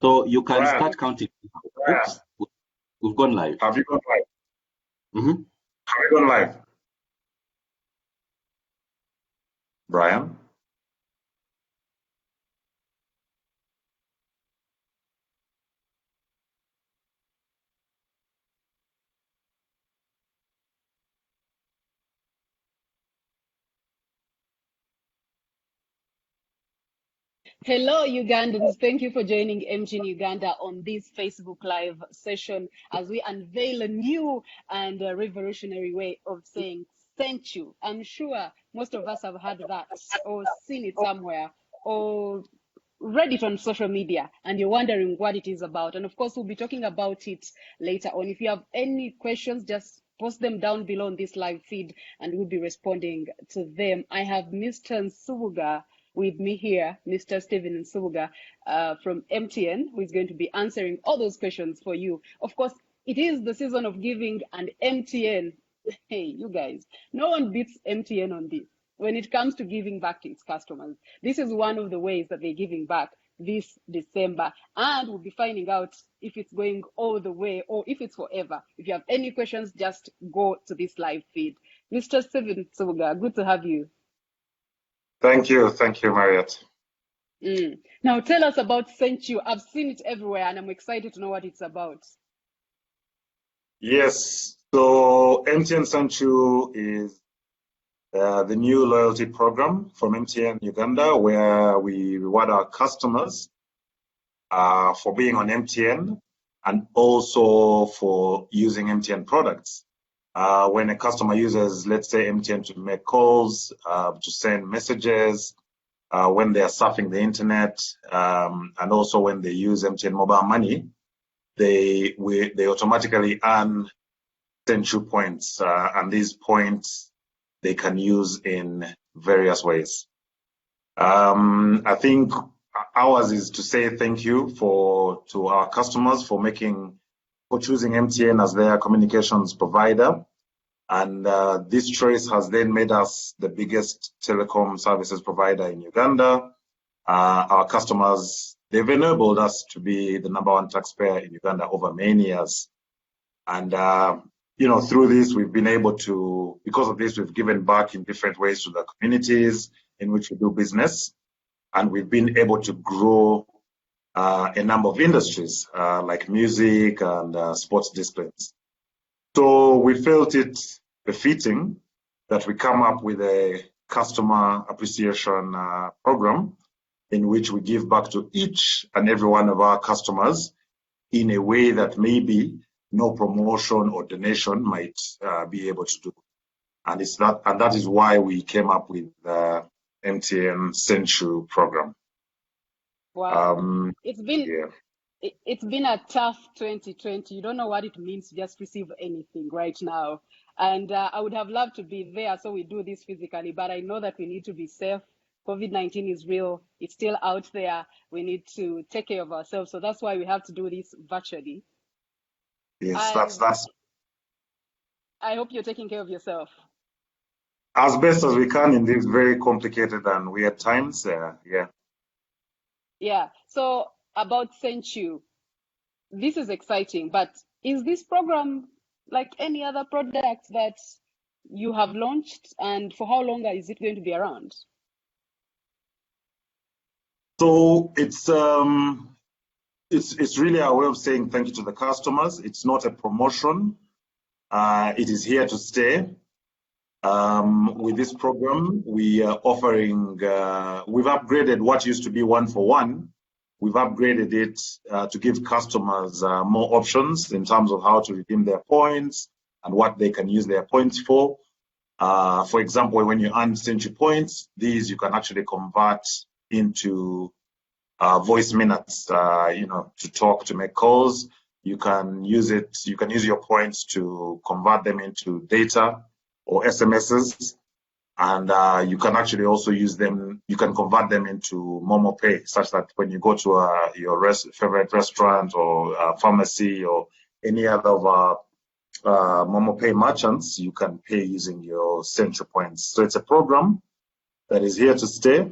So you can Brian, start counting. Brian, Oops, we've gone live. have you gone live? Mm-hmm. Have you gone live? Brian? Hello, Ugandans. Thank you for joining MTN Uganda on this Facebook Live session as we unveil a new and revolutionary way of saying thank you. I'm sure most of us have heard that or seen it somewhere or read it on social media and you're wondering what it is about. And of course, we'll be talking about it later on. If you have any questions, just post them down below on this live feed and we'll be responding to them. I have Mr. Nsubuga with me here, Mr. Stephen Nsubuga from MTN, who is going to be answering all those questions for you. Of course, it is the season of giving and MTN, hey, you guys, no one beats MTN on this. When it comes to giving back to its customers, this is one of the ways that they're giving back this December. And we'll be finding out if it's going all the way or if it's forever. If you have any questions, just go to this live feed. Mr. Stephen Nsubuga, good to have you. Thank you, Marriott. Now tell us about Senkyu. I've seen it everywhere and I'm excited to know what it's about. Yes, so MTN Senkyu is the new loyalty program from MTN Uganda, where we reward our customers for being on MTN and also for using MTN products. When a customer uses, let's say, MTN to make calls, to send messages, when they are surfing the internet, and also when they use MTN mobile money, they automatically earn Senkyu points, and these points they can use in various ways. I think ours is to say thank you to our customers for choosing MTN as their communications provider. And this choice has then made us the biggest telecom services provider in Uganda. Our customers, they've enabled us to be the #1 taxpayer in Uganda over many years. And, through this, we've been able to, because of this, we've given back in different ways to the communities in which we do business. And we've been able to grow a number of industries like music and sports disciplines. So we felt it befitting that we come up with a customer appreciation program in which we give back to each and every one of our customers in a way that maybe no promotion or donation might be able to do. And that is why we came up with the MTN Senkyu program. Wow. It's been a tough 2020. You don't know what it means to just receive anything right now. And I would have loved to be there, so we do this physically, but I know that we need to be safe. COVID-19 is real. It's still out there. We need to take care of ourselves. So that's why we have to do this virtually. Yes, that's. I hope you're taking care of yourself. As best as we can in these very complicated and weird times, yeah. Yeah, so about Senkyu, this is exciting, but is this program like any other product that you have launched, and for how long is it going to be around? So it's really our way of saying thank you to the customers. It's not a promotion. It is here to stay. With this program, we are offering, we've upgraded what used to be 1-for-1. We've upgraded it to give customers more options in terms of how to redeem their points and what they can use their points for. For example, when you earn Senkyu points, these you can actually convert into voice minutes, to talk, to make calls. You can use your points to convert them into data or SMSs, and you can actually also use them. You can convert them into Momo Pay, such that when you go to your favorite restaurant or pharmacy or any other of our Momo Pay merchants, you can pay using your Senkyu points. So it's a program that is here to stay,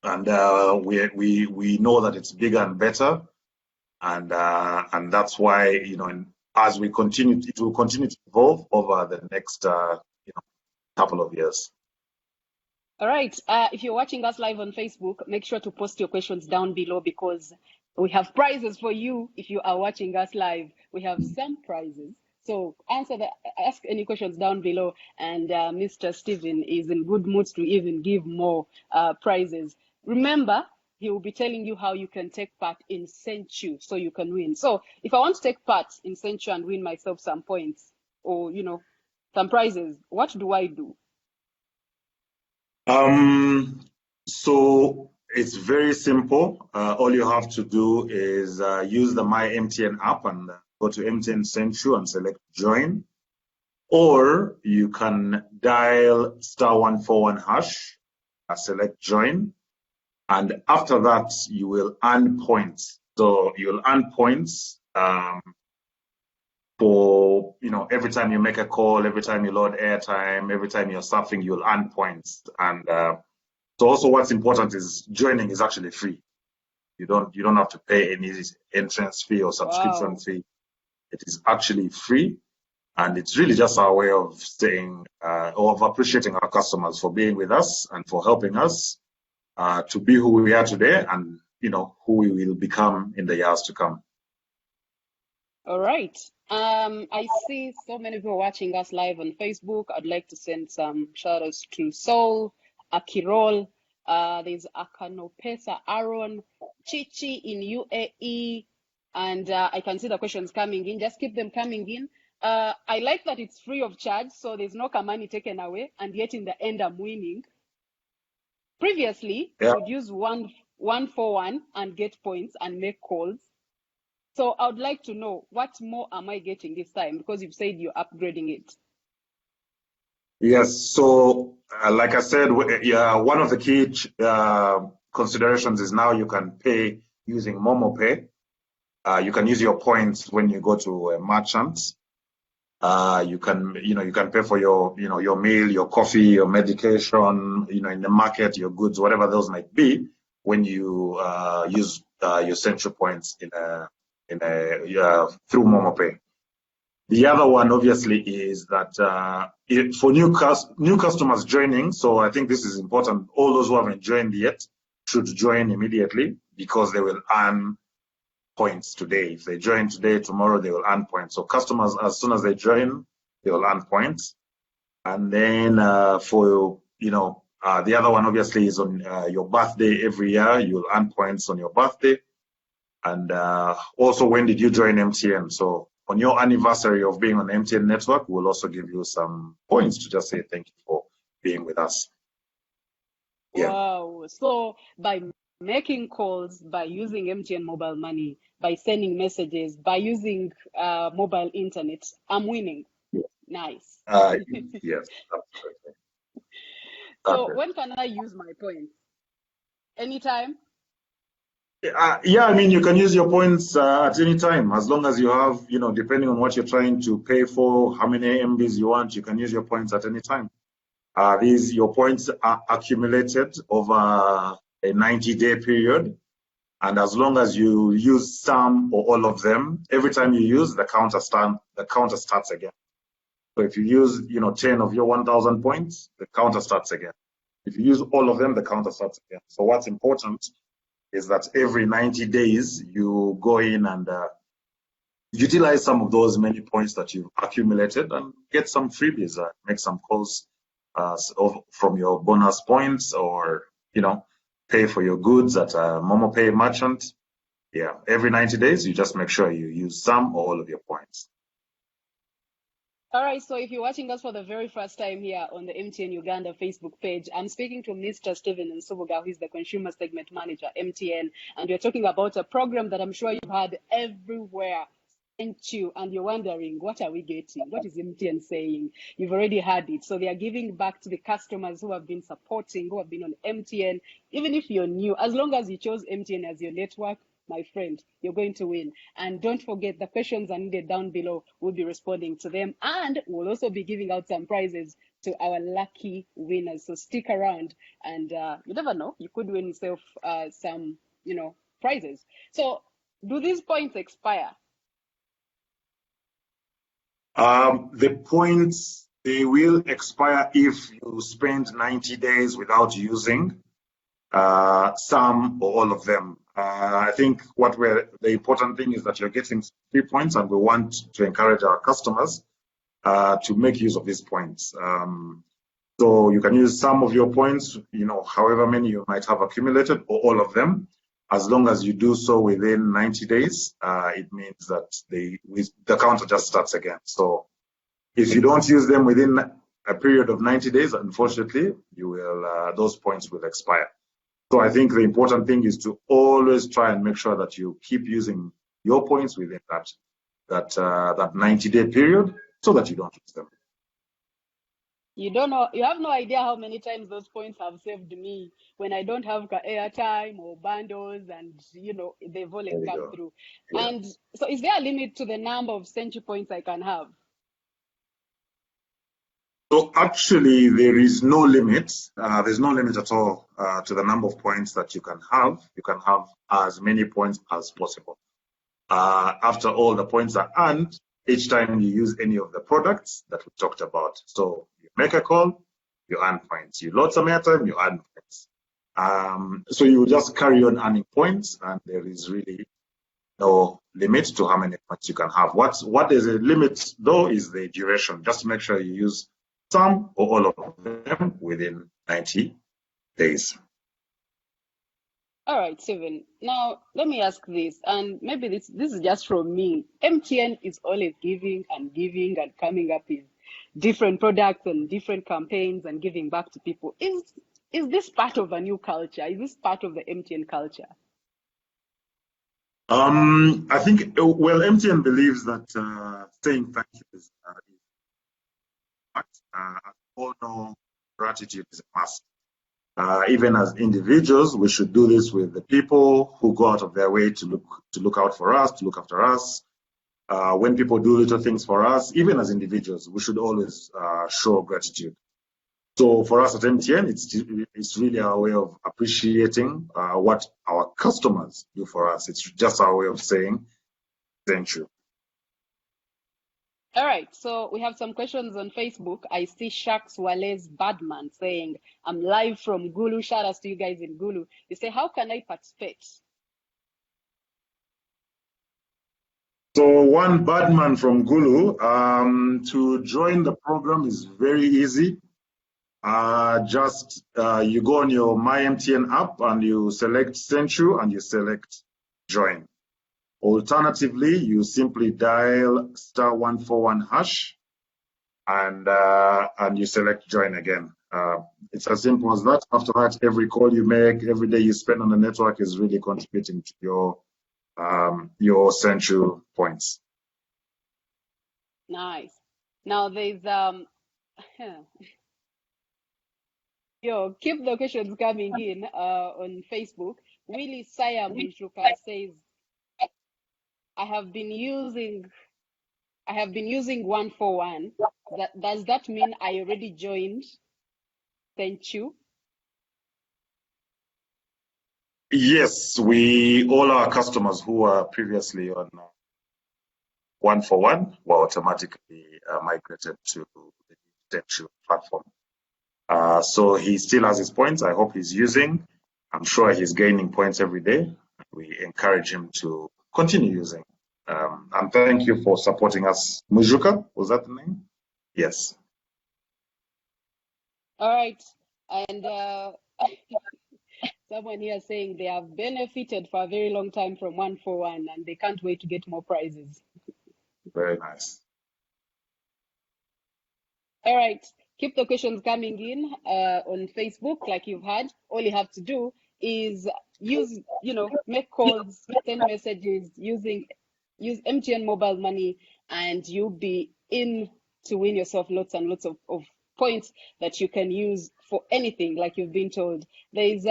and we know that it's bigger and better and that's why, you know, as we continue, it will continue to evolve over the next couple of years. All right. If you're watching us live on Facebook, make sure to post your questions down below because we have prizes for you. If you are watching us live, we have some prizes. So ask any questions down below, and Mr. Steven is in good mood to even give more prizes. Remember, he will be telling you how you can take part in Senkyu so you can win. So if I want to take part in Senkyu and win myself some points or, you know, some prizes, what do I do? So it's very simple. All you have to do is use the My MTN app and go to MTN Senkyu and select join. Or you can dial *141 hash, select join. And after that, you will earn points. So you'll earn points for, you know, every time you make a call, every time you load airtime, every time you're surfing, you'll earn points. And so also what's important is joining is actually free. You don't have to pay any entrance fee or subscription fee. It is actually free. And it's really just our way of saying, or of appreciating our customers for being with us and for helping us to be who we are today and, you know, who we will become in the years to come. All right. I see so many people watching us live on Facebook. I'd like to send some shout outs to Soul, Akirol, there's Akanopesa, Aaron, Chichi in UAE, and I can see the questions coming in. Just keep them coming in. I like that it's free of charge, so there's no money taken away, and yet in the end I'm winning. Previously, you would use 141 and get points and make calls. So I would like to know what more am I getting this time, because you've said you're upgrading it. Yes. So, like I said, one of the key considerations is now you can pay using Momo Pay. You can use your points when you go to a merchant. You can pay for your meal, your coffee, your medication, in the market, your goods, whatever those might be, when you use your Senkyu points through Momo Pay. The other one, obviously, is that for new customers joining, so I think this is important, all those who haven't joined yet should join immediately because they will earn points today. If they join today, tomorrow they will earn points. So customers, as soon as they join, they will earn points. And then the other one, obviously, is on your birthday every year. You'll earn points on your birthday. And also, when did you join MTN? So on your anniversary of being on the MTN network, we'll also give you some points to just say thank you for being with us. Yeah. Wow. So by making calls, by using MTN mobile money, by sending messages, by using mobile internet, I'm winning. Yeah. Nice. Yes, absolutely. So when can I use my points? Anytime? Yeah, I mean, you can use your points at any time, as long as you have, depending on what you're trying to pay for, how many MBs you want, you can use your points at any time. Your points are accumulated over a 90-day period. And as long as you use some or all of them, every time you use, the counter starts again. So if you use, 10 of your 1,000 points, the counter starts again. If you use all of them, the counter starts again. So what's important is that every 90 days, you go in and utilize some of those many points that you've accumulated and get some freebies, make some calls from your bonus points, or, pay for your goods at a Momo Pay merchant. Yeah, every 90 days, you just make sure you use some or all of your points. All right, so if you're watching us for the very first time here on the MTN Uganda Facebook page, I'm speaking to Mr. Steven Nsubuga, who is the Consumer Segment Manager, MTN, and we're talking about a program that I'm sure you've had everywhere. Thank you, and you're wondering, what are we getting? What is MTN saying? You've already had it. So they are giving back to the customers who have been supporting, who have been on MTN. Even if you're new, as long as you chose MTN as your network, my friend, you're going to win. And don't forget, the questions are needed down below. We'll be responding to them. And we'll also be giving out some prizes to our lucky winners. So stick around, and you never know, you could win yourself some, prizes. So Do these points expire? The points, they will expire if you spend 90 days without using some or all of them. I think the important thing is that you're getting 3 points, and we want to encourage our customers to make use of these points. So you can use some of your points, however many you might have accumulated, or all of them. As long as you do so within 90 days, it means that the counter just starts again. So if you don't use them within a period of 90 days, unfortunately, those points will expire. So I think the important thing is to always try and make sure that you keep using your points within that 90-day period, so that you don't lose them. You don't know, you have no idea how many times those points have saved me when I don't have airtime or bundles, and they've always come through. Yeah. And so, is there a limit to the number of Senkyu points I can have? So actually, there is no limit. There's no limit at all to the number of points that you can have. You can have as many points as possible. After all, the points are earned each time you use any of the products that we talked about. So you make a call, you earn points. You load some airtime, you earn points. So you just carry on earning points, and there is really no limit to how many points you can have. What is a limit, though, is the duration. Just make sure you use some or all of them within 90 days. All right, Steven. Now, let me ask this, and maybe this is just from me. MTN is always giving and coming up with different products and different campaigns and giving back to people. Is this part of a new culture? Is this part of the MTN culture? I think, well, MTN believes that saying thank you is all know gratitude is a must. Even as individuals, we should do this with the people who go out of their way to look out for us, to look after us. When people do little things for us, even as individuals, we should always show gratitude. So for us at MTN, it's really our way of appreciating what our customers do for us. It's just our way of saying thank you. All right, so we have some questions on Facebook. I see Shaks Wales Badman saying, I'm live from Gulu. Shout out to you guys in Gulu. You say, how can I participate? So one Badman from Gulu, to join the program is very easy. You go on your My MTN app and you select Senkyu and you select join. Alternatively, you simply dial *141# and you select join again. It's as simple as that. After that, every call you make, every day you spend on the network is really contributing to your Senkyu points. Nice. Now there's keep the questions coming in on Facebook. Willie Saya Mushuka says, I have been using 141. Does that mean I already joined Senkyu? Yes, all our customers who were previously on 141 were automatically migrated to the Senkyu platform. So he still has his points. I hope he's using. I'm sure he's gaining points every day. We encourage him to continue using. And thank you for supporting us. Mujuka, was that the name? Yes. All right. And someone here saying they have benefited for a very long time from 141 and they can't wait to get more prizes. Very nice. All right. Keep the questions coming in on Facebook like you've had. All you have to do is make calls, send messages, use MTN mobile money, and you'll be in to win yourself lots and lots of points that you can use for anything, like you've been told. There is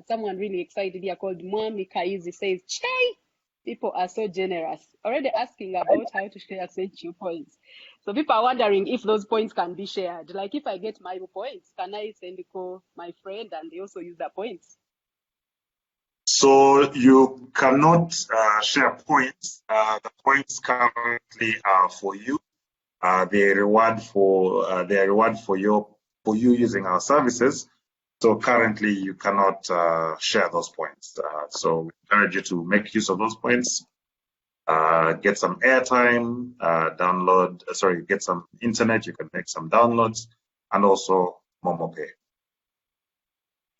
someone really excited here called Mwami Kaizi says, Chai! People are so generous. Already asking about how to share Senkyu points. So people are wondering if those points can be shared. Like if I get my points, can I send a call my friend and they also use their points? So you cannot share points. The points currently are for you. They are reward for you using our services. So currently you cannot share those points. So we encourage you to make use of those points. Get some airtime, get some internet, you can make some downloads, and also Momo Pay.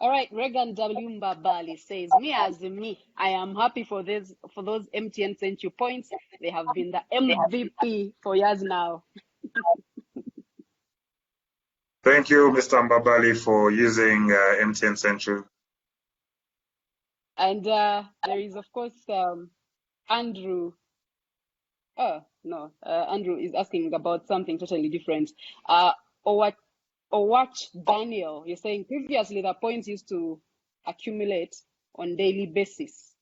All right, Regan W. Mbabali says, me as me, I am happy for those MTN Senkyu points. They have been the MVP for years now. Thank you, Mr. Mbabali, for using MTN Senkyu. And there is, of course, Andrew. Oh, no, Andrew is asking about something totally different. Watch Daniel, you're saying previously the points used to accumulate on daily basis.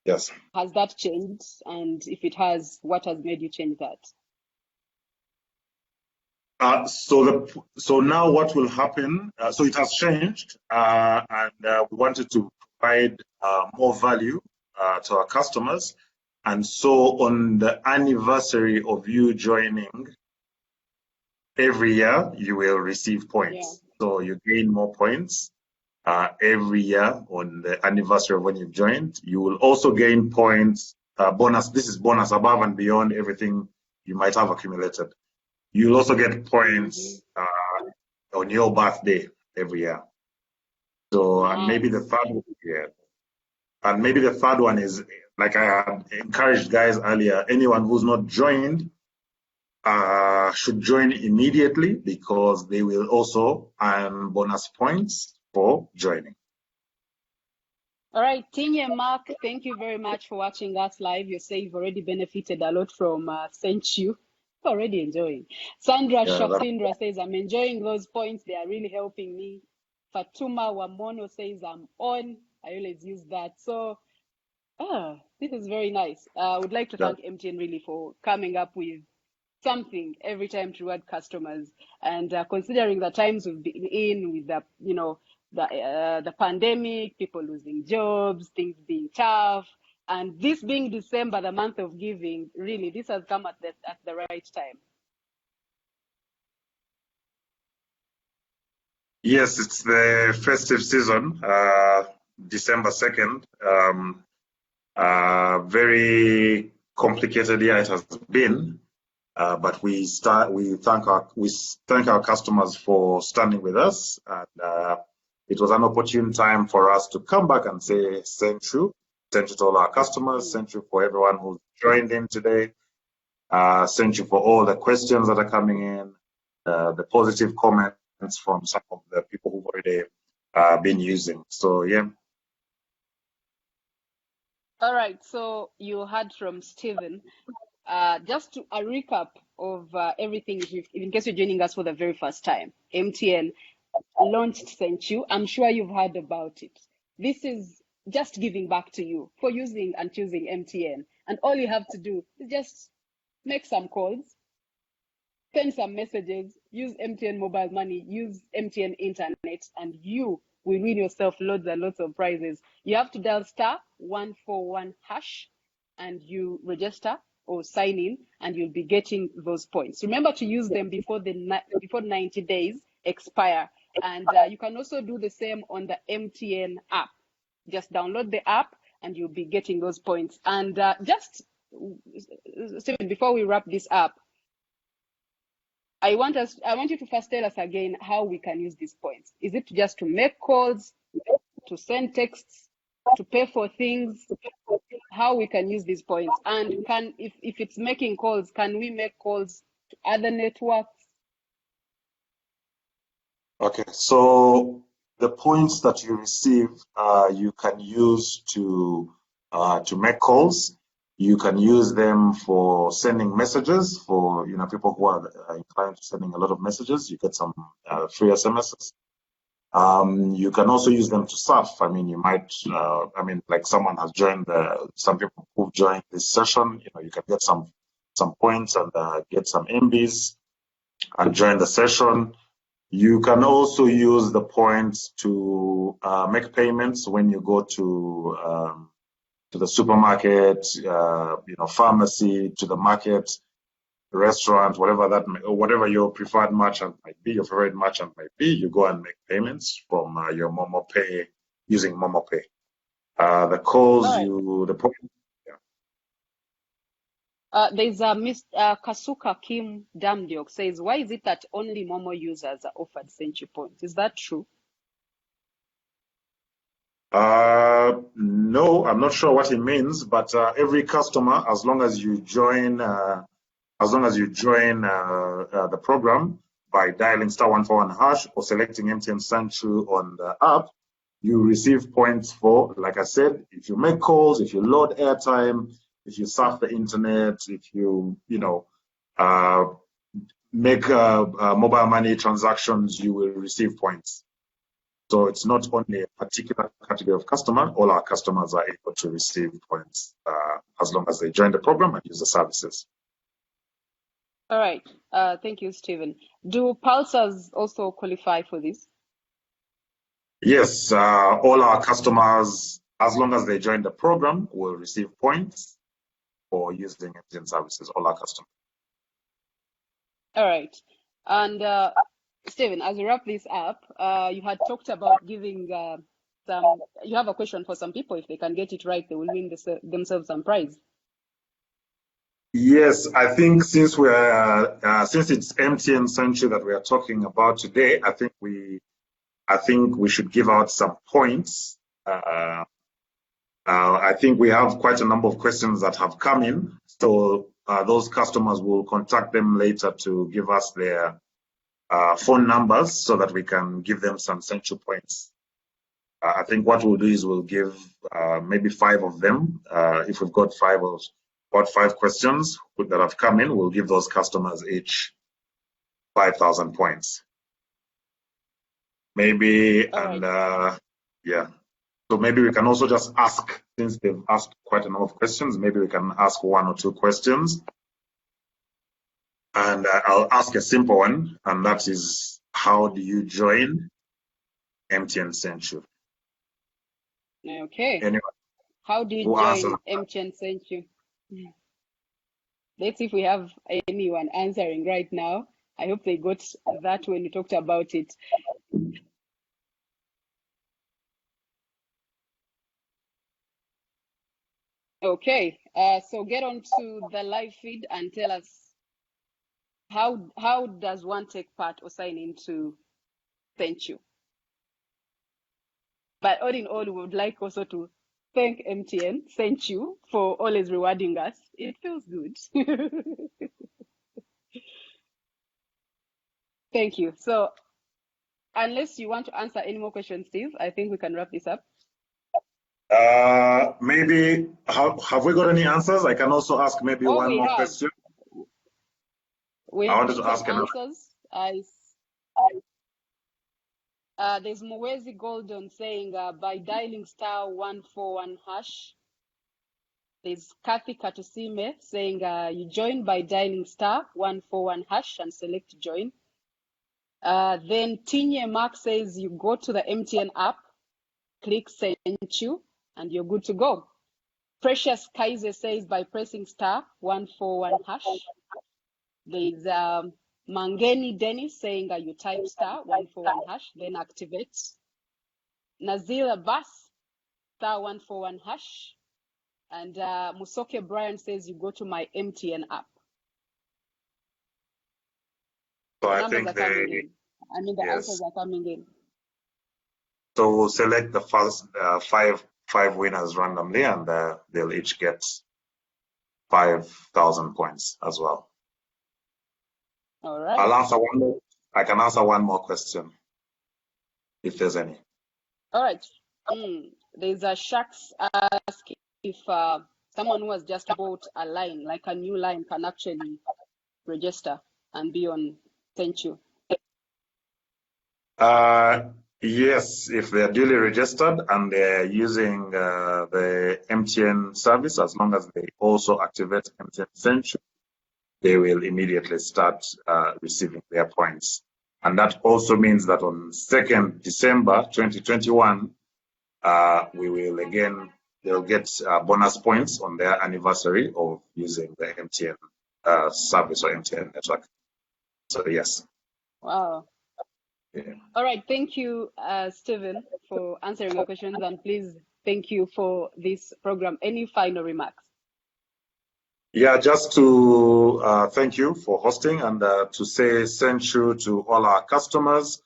Yes. Has that changed? And if it has, what has made you change that? So now what will happen? So it has changed, and we wanted to provide more value to our customers. And so on the anniversary of you joining, every year you will receive points. Yeah. So you gain more points every year on the anniversary of when you've joined. You will also gain points, bonus. This is bonus above and beyond everything you might have accumulated. You'll also get points on your birthday every year. So, nice. And maybe the third one is, like I had encouraged guys earlier, anyone who's not joined should join immediately, because they will also earn bonus points for joining. All right, Tinye Mark, thank you very much for watching us live. You say you've already benefited a lot from Senkyu. Already enjoying. Sandra Shapindra says, I'm enjoying those points. They are really helping me. Fatuma Wamono says, I'm on. I always use that. So, this is very nice. I would like to thank MTN really for coming up with something every time to reward customers. And considering the times we've been in with the pandemic, people losing jobs, things being tough, and this being December, the month of giving, really, this has come at the right time. Yes, it's the festive season, December 2nd. Very complicated year it has been, but we thank our customers for standing with us, and it was an opportune time for us to come back and say thank you to all our customers, thank you for everyone who joined in today, thank you for all the questions that are coming in, the positive comments from some of the people who've already been using. So yeah. All right, so you heard from Stephen. Just a recap of everything, in case you're joining us for the very first time. MTN launched Senkyu. I'm sure you've heard about it. This is just giving back to you for using and choosing MTN. And all you have to do is just make some calls, send some messages, use MTN mobile money, use MTN internet, and you will win yourself loads and lots of prizes. You have to dial *141# and you register or sign in, and you'll be getting those points. Remember to use them before 90 days expire. And you can also do the same on the MTN app. Just download the app and you'll be getting those points. And Stephen, before we wrap this up, I want you to first tell us again how we can use these points. Is it just to make calls, to send texts, to pay for things? How we can use these points? And if it's making calls, can we make calls to other networks? Okay, so the points that you receive, you can use to make calls. You can use them for sending messages for people who are inclined to sending a lot of messages. You get some free SMSs. You can also use them to surf. I mean, you might, like someone has joined some people who've joined this session. You can get some points and get some MBs and join the session. You can also use the points to make payments when you go to the supermarket, pharmacy, to the market, restaurant, whatever your preferred merchant might be, your favorite merchant might be. You go and make payments from your Momo Pay using Momo Pay. The calls All right. the point. There's a Miss Kasuka Kim Damdiok says, why is it that only Momo users are offered Senkyu points? Is that true? No, I'm not sure what he means, but every customer, as long as you join the program by dialing *141# or selecting MTN Senkyu on the app, you receive points for, like I said, if you make calls, if you load airtime, if you surf the internet, if you make mobile money transactions, you will receive points. So it's not only a particular category of customer. All our customers are able to receive points as long as they join the program and use the services. All right. Thank you, Stephen. Do pulsers also qualify for this? Yes, all our customers, as long as they join the program, will receive points for using MTN services, all our customers. All right. And Stephen, as we wrap this up, you had talked about giving you have a question for some people. If they can get it right, they will win themselves some prize. Yes, I think since it's MTN Senkyu that we are talking about today, I think we should give out some points. I think we have quite a number of questions that have come in, so those customers will contact them later to give us their phone numbers so that we can give them some Senkyu points. I think what we'll do is we'll give maybe 5 of them. If we've got 5 questions that have come in, we'll give those customers each 5,000 points. Maybe, and yeah. So maybe we can also just ask, since they've asked quite a number of questions, maybe we can ask 1 or 2 questions. And I'll ask a simple one, and that is, how do you join MTN Senkyu? Okay. Anyone? How do you join MTN Senkyu? Let's see if we have anyone answering right now. I hope they got that when you talked about it. Okay, so get on to the live feed and tell us how does one take part or sign into Senkyu? But all in all, we would like also to thank MTN Senkyu for always rewarding us. It feels good. Thank you. So unless you want to answer any more questions, Steve, I think we can wrap this up. Maybe, have we got any answers? I can also ask maybe one more question. We I wanted to ask answers. There's Mwezi Golden saying by dialing *141#. There's Kathy Katusime saying you join by dialing *141# and select join. Then Tinye Mark says you go to the MTN app, click Senkyu, and you're good to go. Precious Kaiser says by pressing *141#. There's Mangeni Dennis saying you type *141#, then activate. Nazir Abbas, *141#. And Musoke Brian says you go to my MTN app. So the I numbers think are coming in. I mean, the answers are coming in. So we'll select the first 5 winners randomly, and they'll each get 5,000 points as well. All right. I can answer one more question, if there's any. All right. There's a Shaks ask if someone who has just bought a line, like a new line, can actually register and be on Senkyu. Yes, if they're duly registered and they're using the MTN service, as long as they also activate MTN Senkyu, they will immediately start receiving their points. And that also means that on 2nd December 2021, we will again, they'll get bonus points on their anniversary of using the MTN service or MTN network. So yes. Wow. Yeah. All right. Thank you, Stephen, for answering our questions. And please, thank you for this program. Any final remarks? Yeah, just to thank you for hosting and to say thank you to all our customers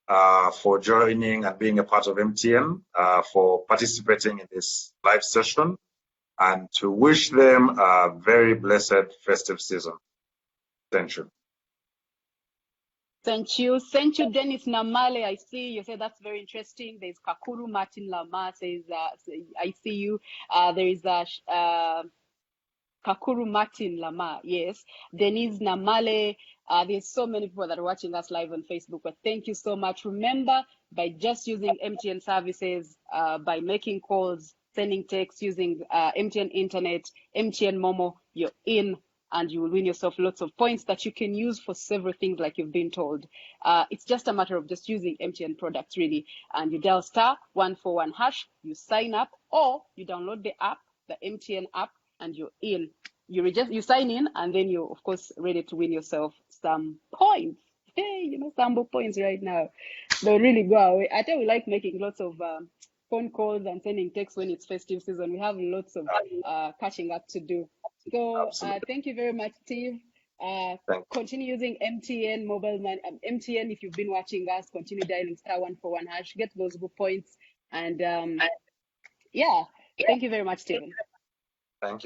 for joining and being a part of MTN, for participating in this live session, and to wish them a very blessed festive season. Thank you. Thank you. Thank you, Dennis Namale. I see you said that's very interesting. There's Kakuru Martin Lama says, I see you. There is Kakuru Martin Lama, yes. Denise Namale. There's so many people that are watching us live on Facebook, but thank you so much. Remember, by just using MTN services, by making calls, sending texts, using MTN Internet, MTN Momo, you're in, and you will win yourself lots of points that you can use for several things like you've been told. It's just a matter of just using MTN products, really. And you dial *141#, you sign up, or you download the app, the MTN app, and you're in. You sign in, and then you're, of course, ready to win yourself some points. Hey, Sambo points right now. They'll really go away. I tell you, we like making lots of phone calls and sending texts when it's festive season. We have lots of catching up to do. So thank you very much, Steve. Continue using MTN mobile money. MTN, if you've been watching us, continue dialing *141#, get those good points. And yeah, thank you very much, Stephen. Thank you.